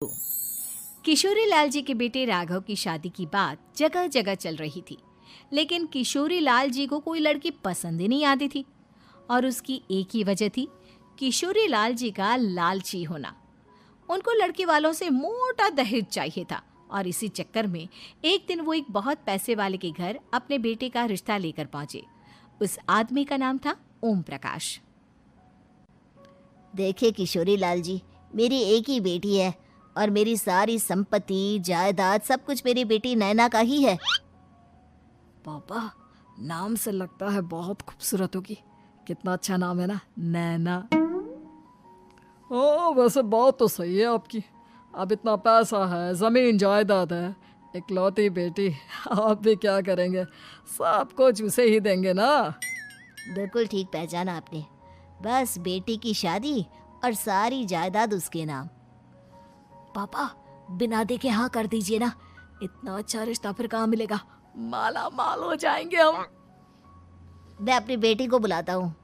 किशोरी लाल जी के बेटे राघव की शादी की बात जगह जगह चल रही थी, लेकिन किशोरी लाल जी को कोई लड़की पसंद ही नहीं आती थी। और उसकी एक ही वजह थी, किशोरी लाल जी का लालची होना। उनको लड़की वालों से मोटा दहेज चाहिए था और इसी चक्कर में एक दिन वो एक बहुत पैसे वाले के घर अपने बेटे का रिश्ता लेकर पहुंचे। उस आदमी का नाम था ओम प्रकाश। देखिए किशोरी लाल जी, मेरी एक ही बेटी है और मेरी सारी संपत्ति जायदाद सब कुछ मेरी बेटी नैना का ही है। पापा, नाम से लगता है बहुत खूबसूरत होगी। कितना अच्छा नाम है ना, नैना। ओ, वैसे बात तो सही है आपकी। अब इतना पैसा है, जमीन जायदाद है, इकलौती बेटी, आप भी क्या करेंगे? सब कुछ उसे ही देंगे ना। बिल्कुल ठीक पहचाना आपने। बस बेटी की शादी और सारी जायदाद उसके नाम। पापा, बिना देखे हाँ कर दीजिए ना। इतना अच्छा रिश्ता फिर कहाँ मिलेगा? माला माल हो जाएंगे हम। मैं अपनी बेटी को बुलाता हूँ।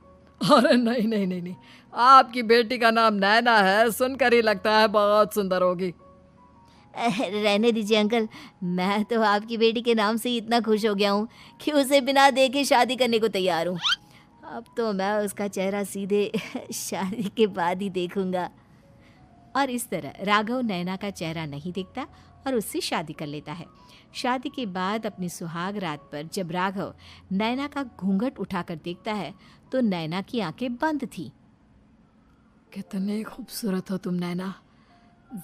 अरे नहीं नहीं नहीं नहीं, आपकी बेटी का नाम नैना है, सुनकर ही लगता है बहुत सुंदर होगी। रहने दीजिए अंकल, मैं तो आपकी बेटी के नाम से ही इतना खुश हो गया हूँ कि उसे बिना देखे शादी करने को तैयार हूँ। अब तो मैं उसका चेहरा सीधे शादी के बाद ही देखूंगा। और इस तरह राघव नैना का चेहरा नहीं देखता और उससे शादी कर लेता है। शादी के बाद अपनी सुहाग रात पर जब राघव नैना का घूंघट उठाकर देखता है तो नैना की आंखें बंद थी। कितनी खूबसूरत हो तुम नैना,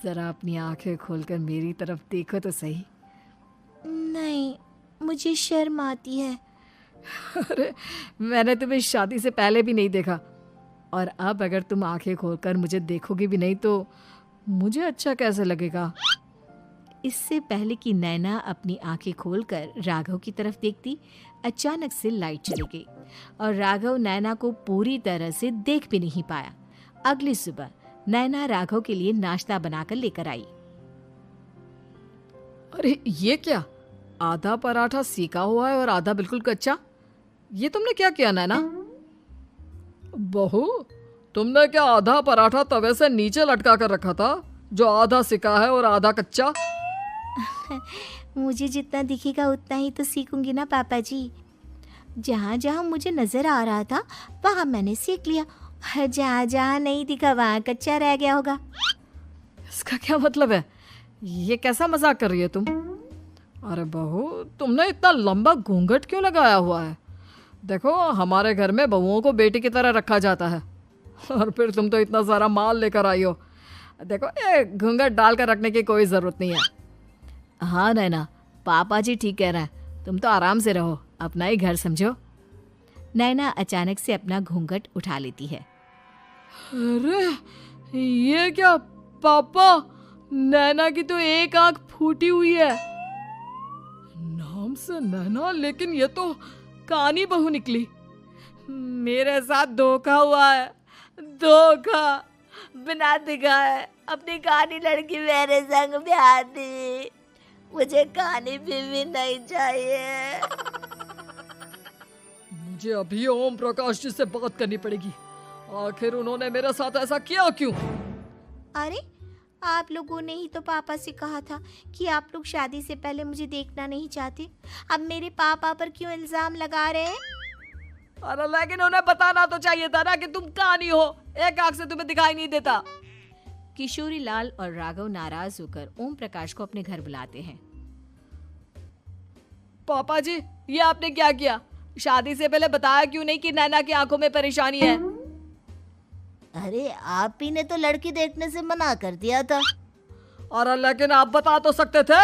जरा अपनी आंखें खोलकर मेरी तरफ देखो तो सही। नहीं, मुझे शर्म आती है। अरे, मैंने तुम्हें शादी से पहले भी नहीं देखा, और अब अगर तुम आंखें खोलकर मुझे देखोगी भी नहीं तो मुझे अच्छा कैसे लगेगा? इससे पहले कि नैना अपनी आंखें खोलकर राघव की तरफ देखती, अचानक से लाइट चली गई और राघव नैना को पूरी तरह से देख भी नहीं पाया। अगली सुबह नैना राघव के लिए नाश्ता बनाकर लेकर आई। अरे ये क्या, आधा पराठा सेका हुआ है और आधा बिल्कुल कच्चा। ये तुमने क्या किया नैना? बहू, तुमने क्या आधा पराठा तवे से नीचे लटका कर रखा था, जो आधा सेका है और आधा कच्चा? मुझे जितना दिखेगा उतना ही तो सीखूंगी ना पापा जी। जहाँ जहाँ मुझे नजर आ रहा था वहाँ मैंने सीख लिया, जहाँ जहाँ नहीं दिखा वहाँ कच्चा रह गया होगा। इसका क्या मतलब है? ये कैसा मजाक कर रही है तुम? अरे बहू, तुमने इतना लंबा घूंघट क्यों लगाया हुआ है? देखो, हमारे घर में बहुओं को बेटी की तरह रखा जाता है, और फिर तुम तो इतना सारा माल लेकर आई हो। देखो, ये घूंघट डालकर रखने की कोई ज़रूरत नहीं है। हाँ नैना, पापा जी ठीक कह रहे हैं, तुम तो आराम से रहो, अपना ही घर समझो। नैना अचानक से अपना घूंघट उठा लेती है। अरे ये क्या पापा, नैना की तो एक आंख फूटी हुई है। नाम से नैना, लेकिन ये तो कानी बहू निकली। मेरे साथ धोखा हुआ है, धोखा। बिना दिखाए अपनी कानी लड़की मेरे संग ब्याह दी। मुझे कानी बीवी नहीं चाहिए। मुझे अभी ओम प्रकाश जी से बात करनी पड़ेगी। आखिर उन्होंने मेरे साथ ऐसा किया क्यों? अरे, आप लोगों ने ही तो पापा से कहा था कि आप लोग शादी से पहले मुझे देखना नहीं चाहते। अब मेरे पापा पर क्यों इल्जाम लगा रहे हैं? अरे लेकिन उन्हें बताना तो चाहिए था ना कि तुम कानी हो, एक आंख से तुम्हें दिखाई नहीं देता। किशोरी लाल और राघव नाराज होकर ओम प्रकाश को अपने घर बुलाते हैं। पापा जी, ये आपने क्या किया? शादी से पहले बताया क्यों नहीं कि नैना की आंखों में परेशानी है? अरे, आप ही ने तो लड़की देखने से मना कर दिया था। और लेकिन आप बता तो सकते थे।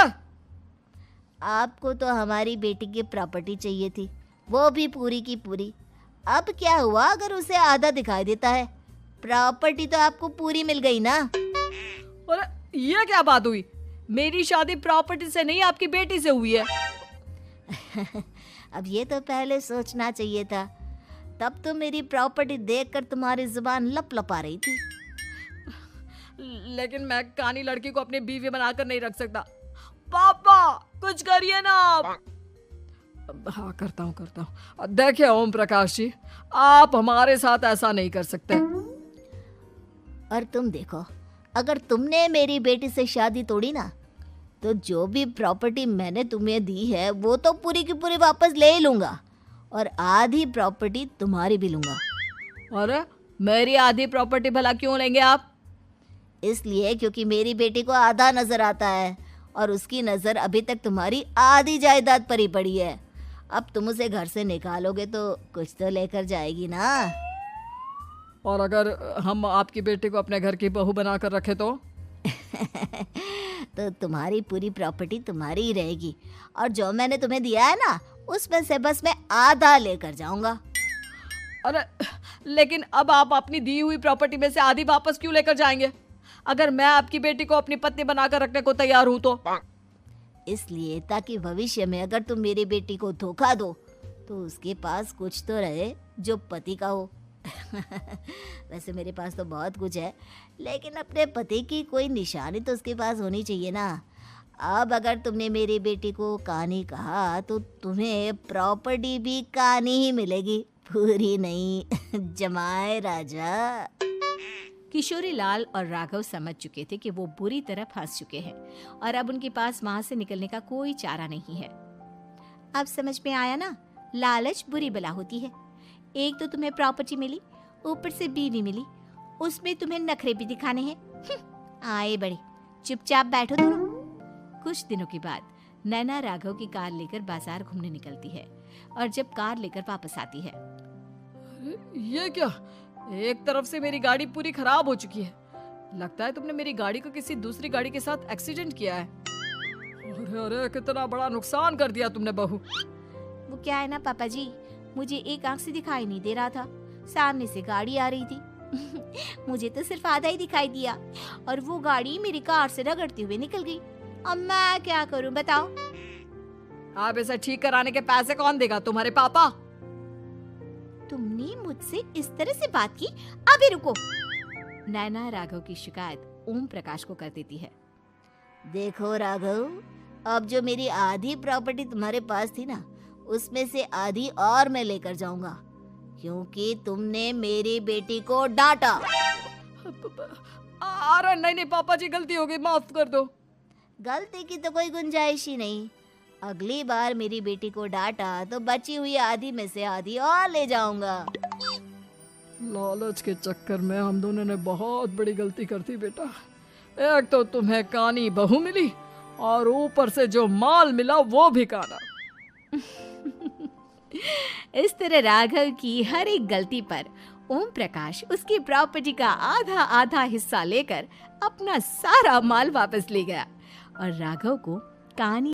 आपको तो हमारी बेटी की प्रॉपर्टी चाहिए थी, वो भी पूरी की पूरी। अब क्या हुआ अगर उसे आधा दिखाई देता है? प्रॉपर्टी तो आपको पूरी मिल गई ना। अरे ये क्या बात हुई? मेरी शादी प्रॉपर्टी से नहीं, आपकी बेटी से हुई है। अब ये तो पहले सोचना चाहिए था, तब तो मेरी प्रॉपर्टी देखकर तुम्हारी जुबान लप लप आ रही थी। लेकिन मैं कानी लड़की को अपनी बीवी बनाकर नहीं रख सकता। पापा, कुछ करिए ना आप। हाँ, करता हूँ। देखिए ओम प्रकाश जी, आप हमारे साथ ऐसा नहीं कर सकते। और तुम देखो, अगर तुमने मेरी बेटी से शादी तोड़ी ना, तो जो भी प्रॉपर्टी मैंने तुम्हें दी है वो तो पूरी की पूरी वापस ले ही लूँगा, और आधी प्रॉपर्टी तुम्हारी भी लूँगा। अरे मेरी आधी प्रॉपर्टी भला क्यों लेंगे आप? इसलिए क्योंकि मेरी बेटी को आधा नजर आता है और उसकी नज़र अभी तक तुम्हारी आधी जायदाद पर ही पड़ी है। अब तुम उसे घर से निकालोगे तो कुछ तो लेकर जाएगी ना। और अगर हम आपकी बेटी को अपने घर की बहू बना कर रखे तो? तो तुम्हारी पूरी प्रॉपर्टी तुम्हारी ही रहेगी, और जो मैंने तुम्हें दिया है ना, उसमें से बस मैं आधा लेकर जाऊंगा। अरे लेकिन अब आप अपनी दी हुई प्रॉपर्टी में से आधी वापस क्यों लेकर जाएंगे? अगर मैं आपकी बेटी को अपनी पत्नी बनाकर रखने को तैयार हूं तो? इसलिए ताकि भविष्य में अगर तुम मेरी बेटी को धोखा दो तो उसके पास कुछ तो रहे जो पति का हो। वैसे मेरे पास तो बहुत कुछ है, लेकिन अपने पति की कोई निशानी तो उसके पास होनी चाहिए ना। अब अगर तुमने मेरी बेटी को कानी कहा तो तुम्हें प्रॉपर्टी भी कानी ही मिलेगी, पूरी नहीं। जमाए राजा। किशोरी लाल और राघव समझ चुके थे कि वो बुरी तरह फंस चुके हैं और अब उनके पास वहां से निकलने का कोई चारा नहीं है। अब समझ में आया ना, लालच बुरी बला होती है। एक तो तुम्हें प्रॉपर्टी मिली, ऊपर से बीवी मिली, उसमें तुम्हें नखरे भी दिखाने हैं। आए बड़े, चुपचाप बैठो दोनों। कुछ दिनों के बाद नैना राघव की कार लेकर बाजार घूमने निकलती है और जब कार लेकर वापस आती है, ये क्या? एक तरफ से मेरी गाड़ी पूरी खराब हो चुकी है। लगता है तुमने मेरी गाड़ी को किसी दूसरी गाड़ी के साथ एक्सीडेंट किया है। अरे अरे कितना बड़ा नुकसान कर दिया तुमने बहू। वो क्या है ना पापा जी, मुझे एक आंख से दिखाई नहीं दे रहा था, सामने से गाड़ी आ रही थी। मुझे तो सिर्फ आधा ही दिखाई दिया और वो गाड़ी मेरी कार से रगड़ते हुए निकल गई। अब मैं क्या करूं बताओ? आप इसे ठीक कराने के पैसे कौन देगा? तुम्हारे पापा। तुमने मुझसे इस तरह से बात की? अभी रुको। नैना राघव की शिकायत ओम प्रकाश को कर देती है। देखो राघव, अब जो मेरी आधी प्रॉपर्टी तुम्हारे पास थी ना, उसमें से आधी और मैं लेकर जाऊंगा, क्योंकि तुमने मेरी बेटी को डांटा। अरे नहीं नहीं पापा जी, गलती हो गई, माफ कर दो। गलती की तो कोई गुंजाइश ही नहीं। अगली बार मेरी बेटी को डांटा तो बची हुई आधी में से आधी और ले जाऊंगा। लालच के चक्कर में हम दोनों ने बहुत बड़ी गलती कर दी बेटा। एक तो तुम्हें कानी बहू मिली और ऊपर से जो माल मिला वो भी काना। इस तरह राघव की हर एक गलती पर ओम प्रकाश उसकी प्रॉपर्टी का आधा आधा हिस्सा लेकर अपना सारा माल वापस ले गया और राघव को कहानी